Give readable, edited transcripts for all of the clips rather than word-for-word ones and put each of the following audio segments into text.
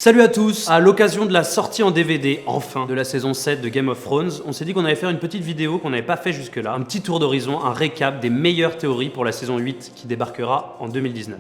Salut à tous! À l'occasion de la sortie en DVD, enfin, de la saison 7 de Game of Thrones, on s'est dit qu'on allait faire une petite vidéo qu'on n'avait pas fait jusque-là, un petit tour d'horizon, un récap des meilleures théories pour la saison 8 qui débarquera en 2019.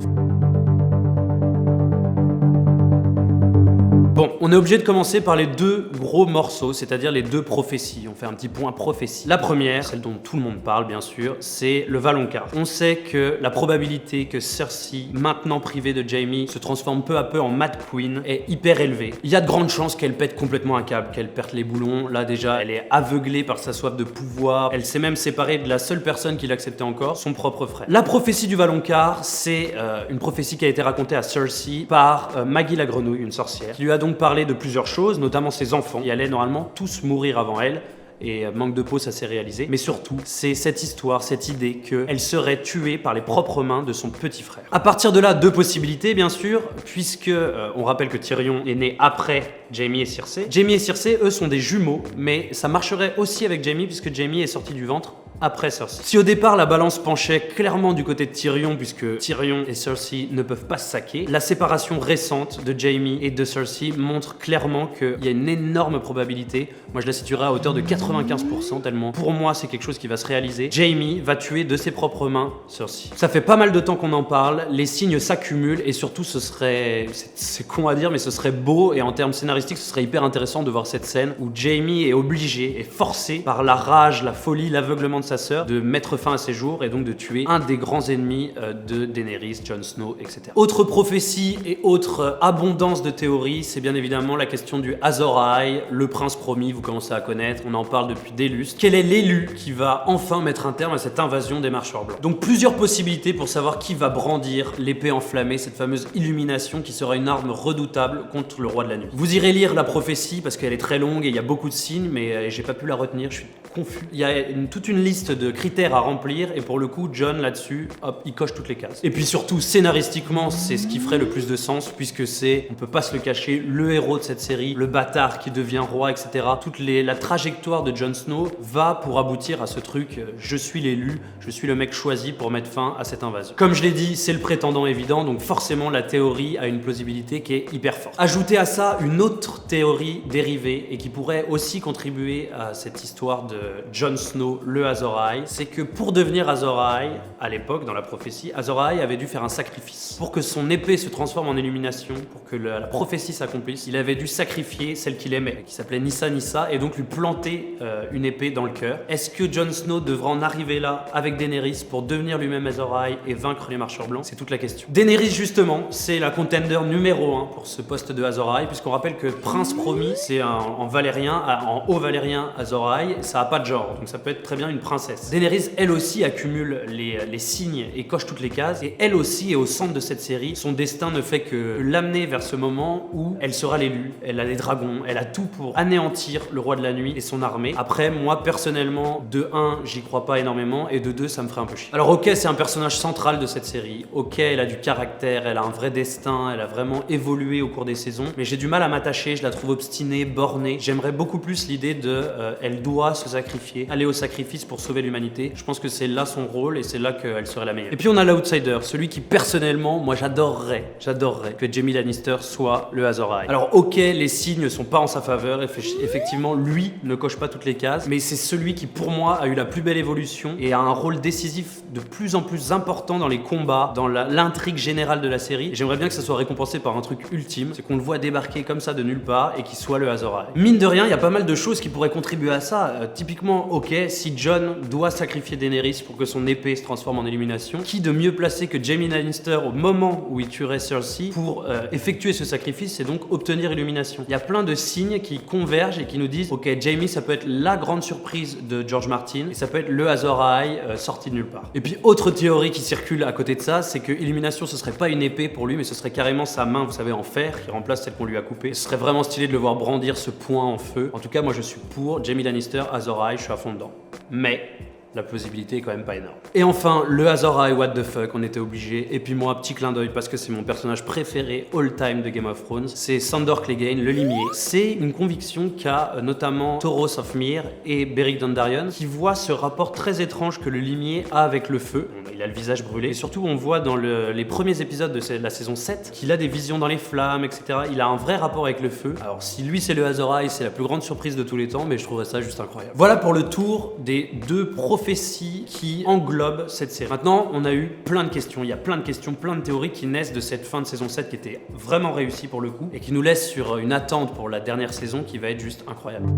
Bon, on est obligé de commencer par les deux gros morceaux, c'est-à-dire les deux prophéties. On fait un petit point prophétie. La première, celle dont tout le monde parle bien sûr, c'est le Valonqar. On sait que la probabilité que Cersei, maintenant privée de Jaime, se transforme peu à peu en Mad Queen est hyper élevée. Il y a de grandes chances qu'elle pète complètement un câble, qu'elle perde les boulons. Là déjà, elle est aveuglée par sa soif de pouvoir. Elle s'est même séparée de la seule personne qui l'acceptait encore, son propre frère. La prophétie du Valonqar, c'est une prophétie qui a été racontée à Cersei par Maggie la Grenouille, une sorcière, qui lui a donc parlé de plusieurs choses, notamment ses enfants, qui allaient normalement tous mourir avant elle. Et manque de peau, ça s'est réalisé. Mais surtout, c'est cette histoire, cette idée qu'elle serait tuée par les propres mains de son petit frère. À partir de là, deux possibilités, bien sûr, puisque on rappelle que Tyrion est né après Jaime et Cersei. Jaime et Cersei, eux, sont des jumeaux, mais ça marcherait aussi avec Jaime, puisque Jaime est sorti du ventre après Cersei. Si au départ la balance penchait clairement du côté de Tyrion, puisque Tyrion et Cersei ne peuvent pas se saquer, la séparation récente de Jaime et de Cersei montre clairement qu'il y a une énorme probabilité, moi je la situerai à hauteur de 95%, tellement pour moi c'est quelque chose qui va se réaliser. Jaime va tuer de ses propres mains Cersei. Ça fait pas mal de temps qu'on en parle, les signes s'accumulent et surtout ce serait, c'est con à dire mais ce serait beau et en termes scénaristiques ce serait hyper intéressant de voir cette scène où Jaime est obligé et forcé par la rage, la folie, l'aveuglement de sa sœur de mettre fin à ses jours et donc de tuer un des grands ennemis de Daenerys, Jon Snow, etc. Autre prophétie et autre abondance de théories, c'est bien évidemment la question du Azor Ahai, le prince promis, vous commencez à connaître, on en parle depuis des lustres. Quel est l'élu qui va enfin mettre un terme à cette invasion des marcheurs blancs? Donc plusieurs possibilités pour savoir qui va brandir l'épée enflammée, cette fameuse illumination qui sera une arme redoutable contre le roi de la nuit. Vous irez lire la prophétie parce qu'elle est très longue et il y a beaucoup de signes, mais j'ai pas pu la retenir, je suis confus. Il y a toute une liste de critères à remplir et pour le coup Jon là-dessus, hop, il coche toutes les cases. Et puis surtout scénaristiquement c'est ce qui ferait le plus de sens puisque c'est, on peut pas se le cacher, le héros de cette série, le bâtard qui devient roi, etc. La trajectoire de Jon Snow va pour aboutir à ce truc, je suis l'élu, je suis le mec choisi pour mettre fin à cette invasion. Comme je l'ai dit, c'est le prétendant évident, donc forcément la théorie a une plausibilité qui est hyper forte. Ajoutez à ça une autre théorie dérivée et qui pourrait aussi contribuer à cette histoire de Jon Snow, le Azor Ahai, c'est que pour devenir Azor Ahai, à l'époque, dans la prophétie, Azor Ahai avait dû faire un sacrifice. Pour que son épée se transforme en illumination, pour que la prophétie s'accomplisse, il avait dû sacrifier celle qu'il aimait, qui s'appelait Nissa Nissa, et donc lui planter une épée dans le cœur. Est-ce que Jon Snow devra en arriver là, avec Daenerys, pour devenir lui-même Azor Ahai et vaincre les marcheurs blancs? C'est toute la question. Daenerys, justement, c'est la contender numéro 1 pour ce poste de Azor Ahai, puisqu'on rappelle que Prince Promis, c'est en valérien, en haut valérien Azor Ahai, ça a pas de genre, donc ça peut être très bien une princesse. Daenerys, elle aussi, accumule les signes et coche toutes les cases, et elle aussi est au centre de cette série. Son destin ne fait que l'amener vers ce moment où elle sera l'élue, elle a les dragons, elle a tout pour anéantir le roi de la nuit et son armée. Après, moi, personnellement, de 1, j'y crois pas énormément, et de 2, ça me ferait un peu chier. Alors ok, c'est un personnage central de cette série, ok, elle a du caractère, elle a un vrai destin, elle a vraiment évolué au cours des saisons, mais j'ai du mal à m'attacher, je la trouve obstinée, bornée. J'aimerais beaucoup plus l'idée de, elle doit se sacrifier, aller au sacrifice pour sauver l'humanité. Je pense que c'est là son rôle et c'est là qu'elle serait la meilleure. Et puis on a l'outsider, celui qui personnellement, moi j'adorerais que Jaime Lannister soit le Azor Ahai. Alors ok, les signes sont pas en sa faveur, effectivement lui ne coche pas toutes les cases, mais c'est celui qui pour moi a eu la plus belle évolution et a un rôle décisif de plus en plus important dans les combats, dans l'intrigue générale de la série. J'aimerais bien que ça soit récompensé par un truc ultime, c'est qu'on le voit débarquer comme ça de nulle part et qu'il soit le Azor Ahai. Mine de rien, il y a pas mal de choses qui pourraient contribuer à ça. Typiquement, ok, si Jon doit sacrifier Daenerys pour que son épée se transforme en illumination, qui de mieux placé que Jaime Lannister au moment où il tuerait Cersei pour effectuer ce sacrifice et donc obtenir illumination? Il y a plein de signes qui convergent et qui nous disent ok, Jaime ça peut être la grande surprise de George Martin et ça peut être le Azor Ahai sorti de nulle part. Et puis autre théorie qui circule à côté de ça, c'est que illumination ce serait pas une épée pour lui mais ce serait carrément sa main, vous savez, en fer qui remplace celle qu'on lui a coupée. Ce serait vraiment stylé de le voir brandir ce poing en feu. En tout cas moi je suis pour Jaime Lannister, Azor Ahai, je suis à fond dedans. Mais la plausibilité est quand même pas énorme. Et enfin, le Azor Ahai, what the fuck, on était obligé. Et puis moi, petit clin d'œil parce que c'est mon personnage préféré all time de Game of Thrones, c'est Sandor Clegane, le limier. C'est une conviction qu'a notamment Thoros of Myr et Beric Dondarrion, qui voient ce rapport très étrange que le limier a avec le feu. Il a le visage brûlé. Et surtout, on voit dans les premiers épisodes de la saison 7 qu'il a des visions dans les flammes, etc. Il a un vrai rapport avec le feu. Alors si lui c'est le Azor Ahai, c'est la plus grande surprise de tous les temps, mais je trouverais ça juste incroyable. Voilà pour le tour des 2 prophéties qui englobent cette série. Maintenant, on a eu plein de questions. Il y a plein de questions, plein de théories qui naissent de cette fin de saison 7 qui était vraiment réussie pour le coup et qui nous laisse sur une attente pour la dernière saison qui va être juste incroyable.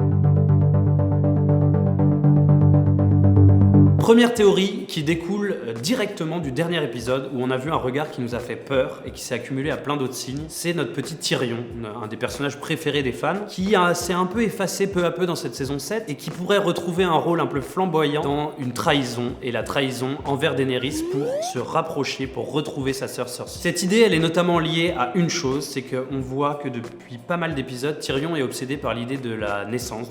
Première théorie qui découle directement du dernier épisode où on a vu un regard qui nous a fait peur et qui s'est accumulé à plein d'autres signes. C'est notre petit Tyrion, un des personnages préférés des fans, qui s'est un peu effacé peu à peu dans cette saison 7 et qui pourrait retrouver un rôle un peu flamboyant dans une trahison, et la trahison envers Daenerys pour se rapprocher, pour retrouver sa sœur Cersei. Cette idée, elle est notamment liée à une chose, c'est qu'on voit que depuis pas mal d'épisodes, Tyrion est obsédé par l'idée de la naissance,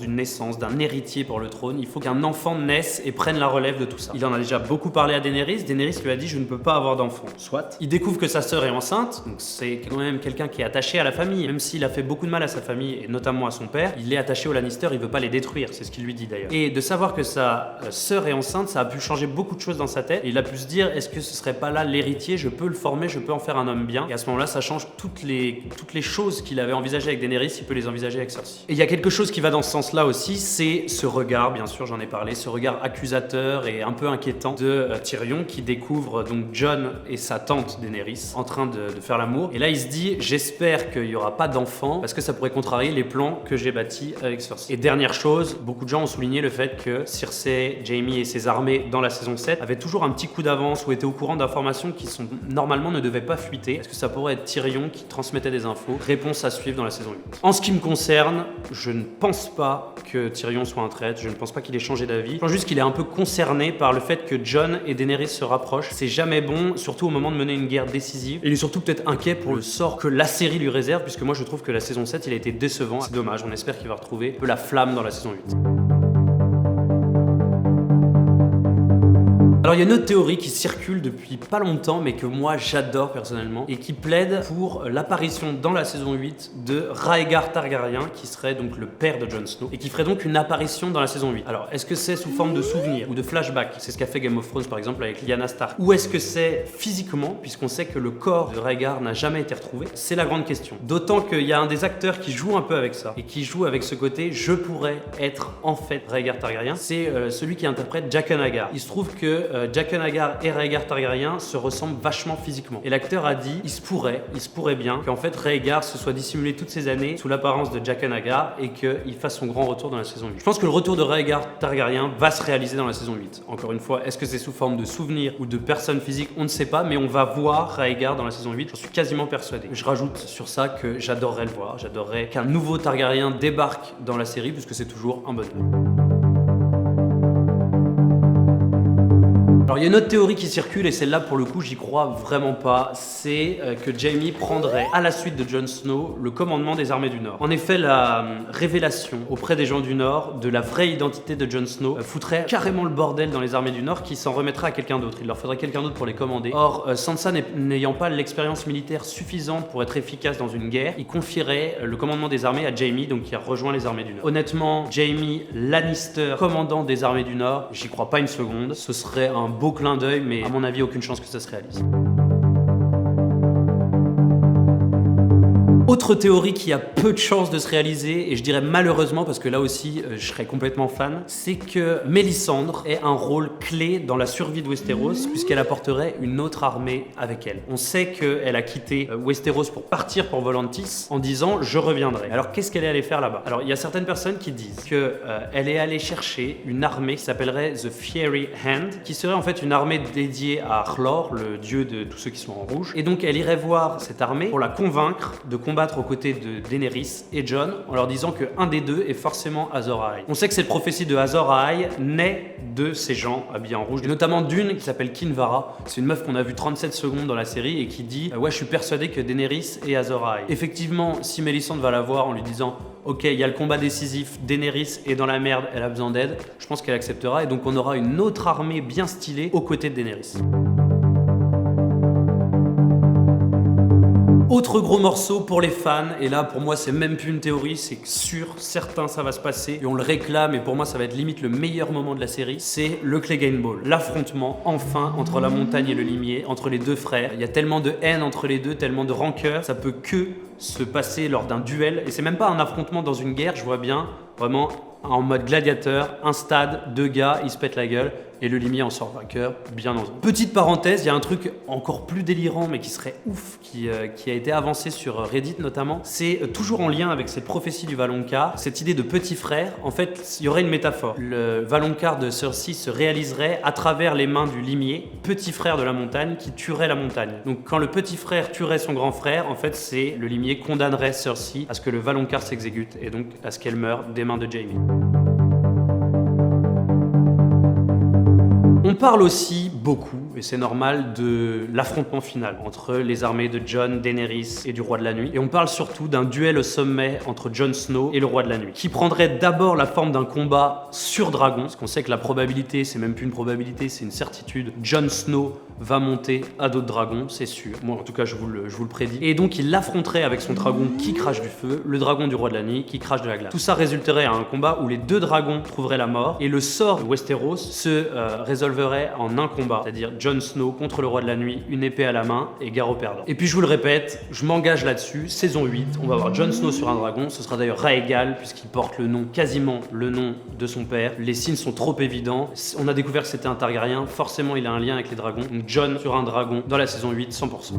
d'un héritier pour le trône. Il faut qu'un enfant naisse et prenne la relève de tout ça. Il en a déjà beaucoup parlé à Daenerys. Daenerys lui a dit je ne peux pas avoir d'enfant. Soit. Il découvre que sa sœur est enceinte, donc c'est quand même quelqu'un qui est attaché à la famille, même s'il a fait beaucoup de mal à sa famille et notamment à son père. Il est attaché aux Lannister, il veut pas les détruire, c'est ce qu'il lui dit d'ailleurs. Et de savoir que sa sœur est enceinte, ça a pu changer beaucoup de choses dans sa tête. Et il a pu se dire est-ce que ce serait pas là l'héritier, je peux le former, je peux en faire un homme bien. Et à ce moment-là, ça change toutes les choses qu'il avait envisagées avec Daenerys, il peut les envisager avec Cersei. Et il y a quelque chose qui va dans ce sens-là aussi, c'est ce regard, bien sûr, j'en ai parlé, ce regard accusateur et un peu inquiétant de Tyrion qui découvre donc Jon et sa tante Daenerys en train de faire l'amour. Et là, il se dit j'espère qu'il n'y aura pas d'enfant parce que ça pourrait contrarier les plans que j'ai bâtis avec Cersei. Et dernière chose, beaucoup de gens ont souligné le fait que Cersei, Jaime et ses armées dans la saison 7 avaient toujours un petit coup d'avance ou étaient au courant d'informations qui normalement ne devaient pas fuiter. Est-ce que ça pourrait être Tyrion qui transmettait des infos? Réponse à suivre dans la saison 8. En ce qui me concerne, je ne pense pas que Tyrion soit un traître, je ne pense pas qu'il ait changé d'avis. Je pense juste qu'il est un peu concerné par le fait que Jon et Daenerys se rapprochent. C'est jamais bon, surtout au moment de mener une guerre décisive. Et il est surtout peut-être inquiet pour le sort que la série lui réserve, puisque moi je trouve que la saison 7 il a été décevant. C'est dommage, on espère qu'il va retrouver un peu la flamme dans la saison 8. Alors il y a une autre théorie qui circule depuis pas longtemps mais que moi j'adore personnellement et qui plaide pour l'apparition dans la saison 8 de Rhaegar Targaryen qui serait donc le père de Jon Snow et qui ferait donc une apparition dans la saison 8. Alors est-ce que c'est sous forme de souvenir ou de flashback? C'est ce qu'a fait Game of Thrones par exemple avec Lyanna Stark. Ou est-ce que c'est physiquement puisqu'on sait que le corps de Rhaegar n'a jamais été retrouvé? C'est la grande question. D'autant qu'il y a un des acteurs qui joue un peu avec ça et qui joue avec ce côté je pourrais être en fait Rhaegar Targaryen. C'est celui qui interprète Jaqen H'ghar. Il se trouve que Jaqen H'ghar et Rhaegar Targaryen se ressemblent vachement physiquement. Et l'acteur a dit, il se pourrait bien qu'en fait Rhaegar se soit dissimulé toutes ces années sous l'apparence de Jaqen H'ghar et qu'il fasse son grand retour dans la saison 8. Je pense que le retour de Rhaegar Targaryen va se réaliser dans la saison 8. Encore une fois, est-ce que c'est sous forme de souvenir ou de personne physique? On ne sait pas, mais on va voir Rhaegar dans la saison 8, j'en suis quasiment persuadé. Je rajoute sur ça que j'adorerais le voir, j'adorerais qu'un nouveau Targaryen débarque dans la série puisque c'est toujours un bonheur. Alors il y a une autre théorie qui circule et celle-là pour le coup j'y crois vraiment pas, c'est que Jaime prendrait à la suite de Jon Snow le commandement des armées du Nord. En effet la révélation auprès des gens du Nord de la vraie identité de Jon Snow foutrait carrément le bordel dans les armées du Nord qui s'en remettrait à quelqu'un d'autre, il leur faudrait quelqu'un d'autre pour les commander. Or Sansa n'ayant pas l'expérience militaire suffisante pour être efficace dans une guerre, il confierait le commandement des armées à Jaime donc qui a rejoint les armées du Nord. Honnêtement Jaime Lannister commandant des armées du Nord, j'y crois pas une seconde, ce serait un beau clin d'œil, mais à mon avis, aucune chance que ça se réalise. Autre théorie qui a peu de chances de se réaliser, et je dirais malheureusement parce que là aussi je serais complètement fan, c'est que Mélisandre ait un rôle clé dans la survie de Westeros puisqu'elle apporterait une autre armée avec elle. On sait qu'elle a quitté Westeros pour partir pour Volantis en disant je reviendrai. Alors qu'est-ce qu'elle est allée faire là-bas? Alors il y a certaines personnes qui disent qu'elle est allée chercher une armée qui s'appellerait The Fiery Hand, qui serait en fait une armée dédiée à Hlor, le dieu de tous ceux qui sont en rouge, et donc elle irait voir cette armée pour la convaincre de combattre aux côtés de Daenerys et Jon en leur disant qu'un des deux est forcément Azor Ahai. On sait que cette prophétie de Azor Ahai naît de ces gens habillés en rouge, et notamment d'une qui s'appelle Kinvara. C'est une meuf qu'on a vue 37 secondes dans la série et qui dit ouais je suis persuadé que Daenerys est Azor Ahai. Effectivement, si Mélisandre va la voir en lui disant ok, il y a le combat décisif, Daenerys est dans la merde, elle a besoin d'aide, je pense qu'elle acceptera et donc on aura une autre armée bien stylée aux côtés de Daenerys. Autre gros morceau pour les fans, et là pour moi c'est même plus une théorie, c'est sûr, certain ça va se passer, et on le réclame, et pour moi ça va être limite le meilleur moment de la série, c'est le Clegane Ball. L'affrontement, enfin, entre la montagne et le limier, entre les deux frères. Il y a tellement de haine entre les deux, tellement de rancœur, ça peut que se passer lors d'un duel, et c'est même pas un affrontement dans une guerre, je vois bien, vraiment en mode gladiateur, un stade, deux gars, ils se pètent la gueule, et le limier en sort vainqueur, bien entendu. Petite parenthèse, il y a un truc encore plus délirant, mais qui serait ouf, qui a été avancé sur Reddit notamment. C'est toujours en lien avec cette prophétie du Valonqar, cette idée de petit frère. En fait, il y aurait une métaphore. Le Valonqar de Cersei se réaliserait à travers les mains du limier, petit frère de la montagne, qui tuerait la montagne. Donc quand le petit frère tuerait son grand frère, en fait, c'est le limier condamnerait Cersei à ce que le Valonqar s'exécute, et donc à ce qu'elle meure des mains de Jaime. On parle aussi beaucoup, et c'est normal, de l'affrontement final entre les armées de Jon, Daenerys et du Roi de la Nuit. Et on parle surtout d'un duel au sommet entre Jon Snow et le Roi de la Nuit, qui prendrait d'abord la forme d'un combat sur dragon, parce qu'on sait que la probabilité, c'est même plus une probabilité, c'est une certitude. Jon Snow va monter à dos de dragon, c'est sûr. Moi, en tout cas, je vous le prédis. Et donc, il l'affronterait avec son dragon qui crache du feu, le dragon du Roi de la Nuit qui crache de la glace. Tout ça résulterait à un combat où les deux dragons trouveraient la mort, et le sort de Westeros se résolverait en un combat, c'est-à-dire Jon Snow contre le Roi de la Nuit, une épée à la main et guerre au perdant. Et puis je vous le répète, je m'engage là-dessus, saison 8, on va voir Jon Snow sur un dragon, ce sera d'ailleurs Rhaegal puisqu'il porte le nom, quasiment le nom de son père. Les signes sont trop évidents, on a découvert que c'était un Targaryen, forcément il a un lien avec les dragons. Donc Jon sur un dragon dans la saison 8, 100%.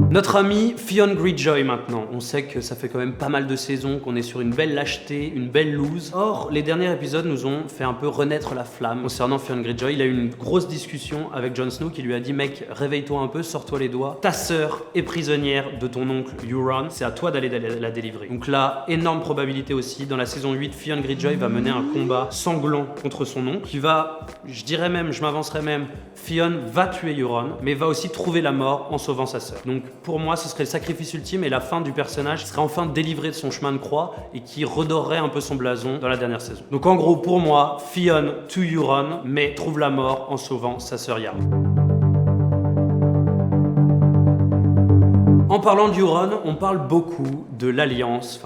Notre ami Theon Greyjoy maintenant, on sait que ça fait quand même pas mal de saisons qu'on est sur une belle lâcheté, une belle loose. Or, les derniers épisodes nous ont fait un peu renaître la flamme concernant Theon Greyjoy. Il a eu une grosse discussion avec Jon Snow qui lui a dit « Mec, réveille-toi un peu, sors-toi les doigts. Ta sœur est prisonnière de ton oncle Euron, c'est à toi d'aller la délivrer. » Donc là, énorme probabilité aussi, dans la saison 8, Theon Greyjoy va mener un combat sanglant contre son oncle qui va, je dirais même, je m'avancerais même, Theon va tuer Euron, mais va aussi trouver la mort en sauvant sa sœur. Donc pour moi, ce serait le sacrifice ultime et la fin du personnage serait enfin délivré de son chemin de croix et qui redorerait un peu son blason dans la dernière saison. Donc en gros, pour moi, Theon tue Euron, mais trouve la mort en sauvant sa sœur Yara. En parlant d'Euron, on parle beaucoup de l'alliance,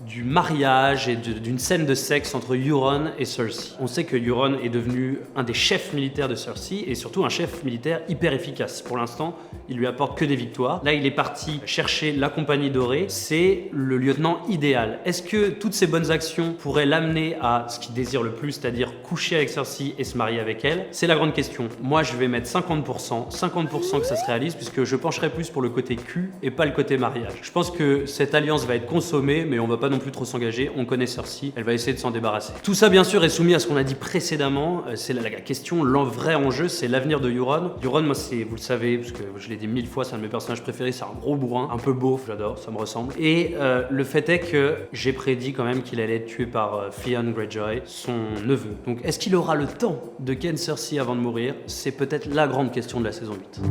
du mariage et d'une scène de sexe entre Euron et Cersei. On sait que Euron est devenu un des chefs militaires de Cersei et surtout un chef militaire hyper efficace. Pour l'instant, il lui apporte que des victoires. Là, il est parti chercher la Compagnie Dorée. C'est le lieutenant idéal. Est-ce que toutes ces bonnes actions pourraient l'amener à ce qu'il désire le plus, c'est-à-dire coucher avec Cersei et se marier avec elle? C'est la grande question. Moi, je vais mettre 50% que ça se réalise puisque je pencherai plus pour le côté cul et pas le côté mariage. Je pense que cette alliance va être consommée, mais on va pas non plus trop s'engager, on connaît Cersei, elle va essayer de s'en débarrasser. Tout ça bien sûr est soumis à ce qu'on a dit précédemment, c'est la question, le vrai enjeu c'est l'avenir de Euron. Euron, moi c'est, vous le savez, parce que je l'ai dit 1000 fois, c'est un de mes personnages préférés, c'est un gros bourrin, un peu beauf, j'adore, ça me ressemble. Et le fait est que j'ai prédit quand même qu'il allait être tué par Theon Greyjoy, son neveu. Donc est-ce qu'il aura le temps de ken Cersei avant de mourir? C'est peut-être la grande question de la saison 8.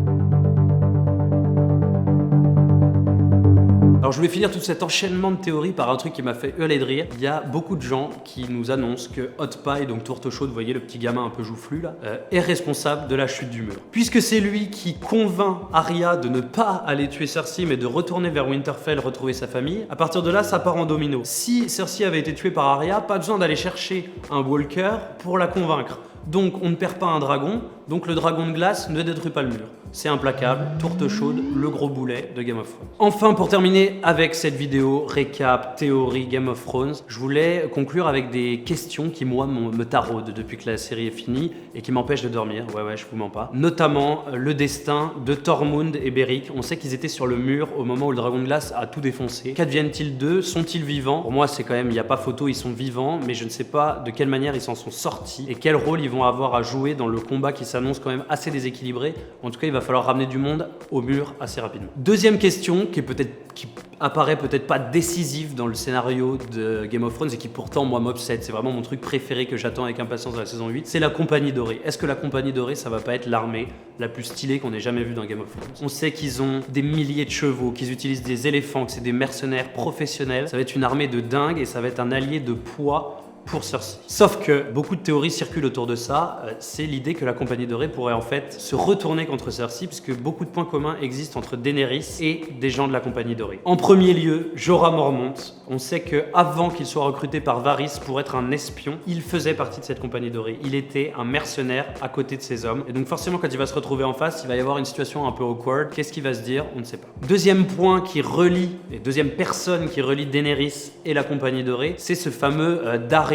Alors je voulais finir tout cet enchaînement de théories par un truc qui m'a fait hurler de rire. Il y a beaucoup de gens qui nous annoncent que Hot Pie, donc tourte chaude, vous voyez le petit gamin un peu joufflu là, est responsable de la chute du mur. Puisque c'est lui qui convainc Arya de ne pas aller tuer Cersei mais de retourner vers Winterfell retrouver sa famille, à partir de là ça part en domino. Si Cersei avait été tuée par Arya, pas besoin d'aller chercher un Walker pour la convaincre. Donc on ne perd pas un dragon, donc le dragon de glace ne détruit pas le mur. C'est implacable, tourte chaude, le gros boulet de Game of Thrones. Enfin, pour terminer avec cette vidéo, récap, théorie Game of Thrones, je voulais conclure avec des questions qui, moi, me taraudent depuis que la série est finie et qui m'empêchent de dormir. Ouais, je vous mens pas. Notamment, le destin de Tormund et Beric. On sait qu'ils étaient sur le mur au moment où le dragon de glace a tout défoncé. Qu'adviennent-ils d'eux? Sont-ils vivants? Pour moi, c'est quand même, il n'y a pas photo, ils sont vivants, mais je ne sais pas de quelle manière ils s'en sont sortis et quel rôle ils vont avoir à jouer dans le combat qui s'annonce quand même assez déséquilibré. En tout cas, il va falloir ramener du monde au mur assez rapidement. Deuxième question qui apparaît peut-être pas décisive dans le scénario de Game of Thrones et qui pourtant moi m'obsède, c'est vraiment mon truc préféré que j'attends avec impatience dans la saison 8, c'est la Compagnie Dorée. Est-ce que la Compagnie Dorée, ça va pas être l'armée la plus stylée qu'on ait jamais vue dans Game of Thrones? On sait qu'ils ont des milliers de chevaux, qu'ils utilisent des éléphants, que c'est des mercenaires professionnels. Ça va être une armée de dingue et ça va être un allié de poids pour Cersei. Sauf que beaucoup de théories circulent autour de ça, c'est l'idée que la Compagnie Dorée pourrait en fait se retourner contre Cersei, puisque beaucoup de points communs existent entre Daenerys et des gens de la Compagnie Dorée. En premier lieu, Jorah Mormont. On sait que avant qu'il soit recruté par Varys pour être un espion, il faisait partie de cette Compagnie Dorée. Il était un mercenaire à côté de ses hommes. Et donc forcément, quand il va se retrouver en face, il va y avoir une situation un peu awkward. Qu'est-ce qu'il va se dire? On ne sait pas. Deuxième point qui relie, et deuxième personne qui relie Daenerys et la Compagnie Dorée, c'est ce fameux Daario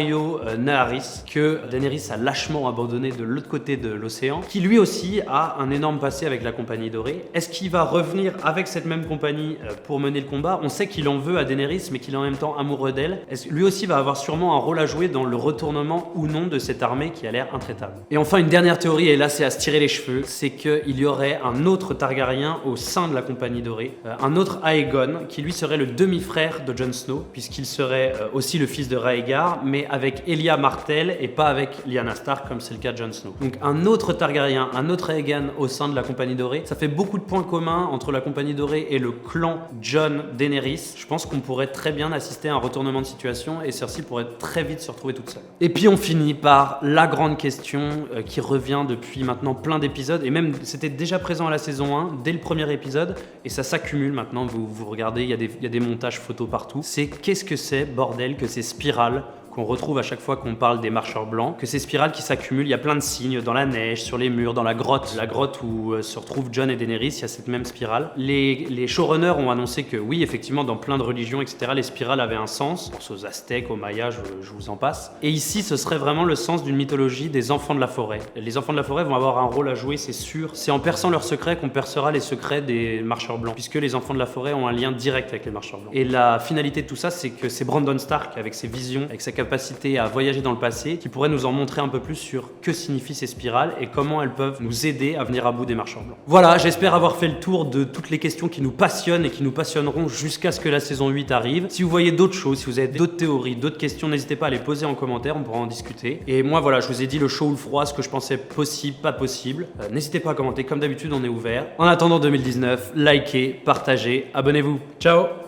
Naharis que Daenerys a lâchement abandonné de l'autre côté de l'océan, qui lui aussi a un énorme passé avec la Compagnie Dorée. Est-ce qu'il va revenir avec cette même compagnie pour mener le combat? On sait qu'il en veut à Daenerys, mais qu'il est en même temps amoureux d'elle. Lui aussi va avoir sûrement un rôle à jouer dans le retournement ou non de cette armée qui a l'air intraitable. Et enfin, une dernière théorie, et là c'est à se tirer les cheveux, c'est qu'il y aurait un autre Targaryen au sein de la Compagnie Dorée, un autre Aegon, qui lui serait le demi-frère de Jon Snow, puisqu'il serait aussi le fils de Rhaegar, mais avec Elia Martell et pas avec Lyanna Stark comme c'est le cas de Jon Snow. Donc un autre Targaryen, un autre Aegon au sein de la Compagnie Dorée, ça fait beaucoup de points communs entre la Compagnie Dorée et le clan Jon Daenerys. Je pense qu'on pourrait très bien assister à un retournement de situation et Cersei pourrait très vite se retrouver toute seule. Et puis on finit par la grande question qui revient depuis maintenant plein d'épisodes, et même c'était déjà présent à la saison 1 dès le premier épisode, et ça s'accumule maintenant. Vous regardez, il y a des montages photos partout. C'est qu'est-ce que c'est, bordel, que ces spirales qu'on retrouve à chaque fois qu'on parle des marcheurs blancs, que ces spirales qui s'accumulent, il y a plein de signes dans la neige, sur les murs, dans la grotte où se retrouvent Jon et Daenerys, il y a cette même spirale. Les showrunners ont annoncé que oui, effectivement, dans plein de religions, etc., les spirales avaient un sens. Pense aux Aztèques, aux Mayas, je vous en passe. Et ici, ce serait vraiment le sens d'une mythologie des enfants de la forêt. Les enfants de la forêt vont avoir un rôle à jouer, c'est sûr. C'est en perçant leurs secrets qu'on percera les secrets des marcheurs blancs, puisque les enfants de la forêt ont un lien direct avec les marcheurs blancs. Et la finalité de tout ça, c'est que c'est Brandon Stark, avec ses visions, avec sa capacité à voyager dans le passé, qui pourrait nous en montrer un peu plus sur que signifient ces spirales et comment elles peuvent nous aider à venir à bout des marcheurs blancs. Voilà, j'espère avoir fait le tour de toutes les questions qui nous passionnent et qui nous passionneront jusqu'à ce que la saison 8 arrive. Si vous voyez d'autres choses, si vous avez d'autres théories, d'autres questions, n'hésitez pas à les poser en commentaire, on pourra en discuter. Et moi voilà, je vous ai dit le chaud ou le froid, ce que je pensais possible, pas possible. N'hésitez pas à commenter, comme d'habitude on est ouvert. En attendant 2019, likez, partagez, abonnez-vous. Ciao!